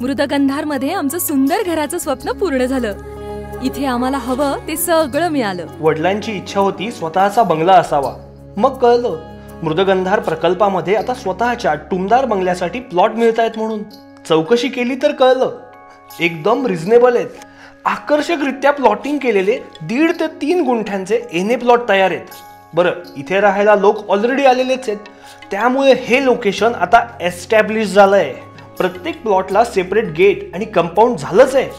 मृदगंधारमध्ये आमचं सुंदर घराचं स्वप्न पूर्ण झालं. इथे आम्हाला हवं ते सगळं मिळालं. वडिलांची इच्छा होती स्वतःचा बंगला असावा. मग कळलं मृदगंधार प्रकल्पामध्ये आता स्वतःच्या टुमदार बंगल्यासाठी प्लॉट मिळतायत म्हणून. चौकशी केली तर कळलं एकदम रिझनेबल आहेत. आकर्षकरित्या प्लॉटिंग केलेले 1.5 ते 3 गुंठ्यांचे एने प्लॉट तयार आहेत. बरं, इथे राहायला लोक ऑलरेडी आलेलेच आहेत, त्यामुळे हे लोकेशन आता एस्टॅब्लिश झालंय. प्रत्येक प्लॉटला सेपरेट गेट आणि कंपाऊंड झालंच आहे.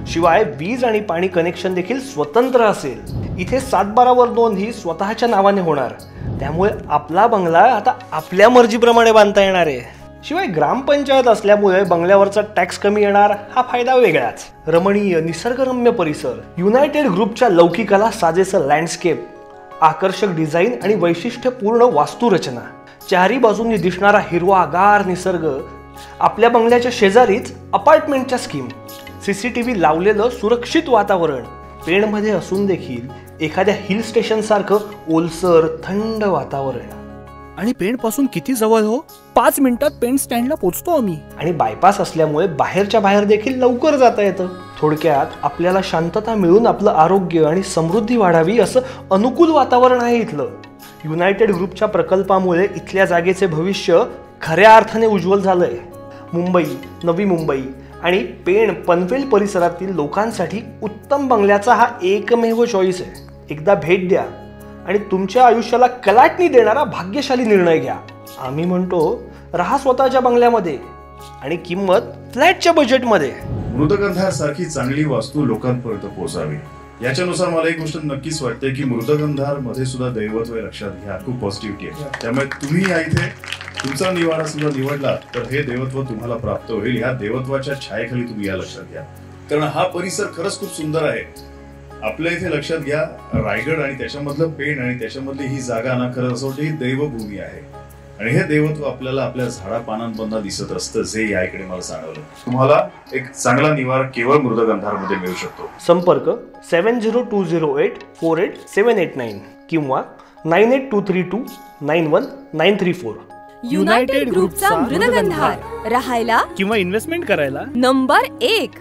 शिवाय वीज आणि पाणी कनेक्शन देखील स्वतंत्र असेल. इथे 7/12 नोंद ही स्वतःच्या नावाने होणार, त्यामुळे आपला बंगला आता आपल्या मर्जीप्रमाणे बांधता येणार आहे. शिवाय ग्रामपंचायत असल्यामुळे बंगल्यावरचा टॅक्स कमी येणार, हा फायदा वेगळाच. रमणीय निसर्गरम्य परिसर, युनायटेड ग्रुपच्या लौकिकाला साजेसं लँडस्केप, आकर्षक डिझाईन आणि वैशिष्ट्यपूर्ण वास्तुरचना, चारी बाजूंनी दिसणारा हिरवागार निसर्ग, आपल्या बंगल्याच्या शेजारीच अपार्टमेंटच्या स्कीम, CCTV लावलेलं सुरक्षित वातावरण, पेणमध्ये असून देखील एखाद्या हिल स्टेशन सारखं ओलसर थंड वातावरण. आणि पेण पासून किती जवळ हो, 5 मिनिटात पेण स्टँडला पोहोचतो आम्ही. आणि बायपास असल्यामुळे बाहेरच्या बाहेर देखील लवकर जाता येतं. थोडक्यात आपल्याला शांतता मिळून आपलं आरोग्य आणि समृद्धी वाढावी असं अनुकूल वातावरण आहे इथलं. युनायटेड ग्रुपच्या प्रकल्पामुळे इथल्या जागेचे भविष्य खऱ्या अर्थाने उज्ज्वल झालंय. मुंबई, नवी मुंबई आणि पेण पनवेल परिसरातील लोकांसाठी उत्तम बंगल्याचा हा एकमेव चॉईस आहे. एकदा भेट द्या आणि तुमच्या आयुष्याला कलाटणी देणारा भाग्यशाली निर्णय घ्या. आम्ही म्हणतो राहा स्वतःच्या बंगल्यामध्ये आणि किंमत फ्लॅटच्या बजेटमध्ये. मृदगंधार सारखी चांगली वास्तू लोकांपर्यंत पोहोचावी याच्यानुसार मला एक गोष्ट नक्कीच वाटते की मृदगंधार मध्ये सुद्धा दैवत्व लक्षात घ्या. खूप पॉझिटिव्हिटी आहे. त्यामुळे तुम्ही या इथे तुमचा निवारा सुद्धा निवडला तर हे देवत्व तुम्हाला प्राप्त होईल. ह्या देवत्वाच्या छायेखाली तुम्ही या लक्षात घ्या, कारण हा परिसर खरंच खूप सुंदर आहे. आपल्या इथे लक्षात घ्या रायगड आणि त्याच्यामधलं पेण आणि त्याच्यामधली ही जागा ना खरं असं वाटतं ही दैवभूमी आहे. आणि हे देवत्व आपल्याला आपल्या झाडापानांमधून दिसत असतं, जे या इकडे मला जाणवलं. तुम्हाला एक चांगला निवारा केवळ मृदगंधार मध्ये मिळू शकतो. संपर्क 7020848789 किंवा 9823291934. युनायटेड ग्रुपचा मृदगंधार, राहायला किंवा इन्व्हेस्टमेंट करायला नंबर 1.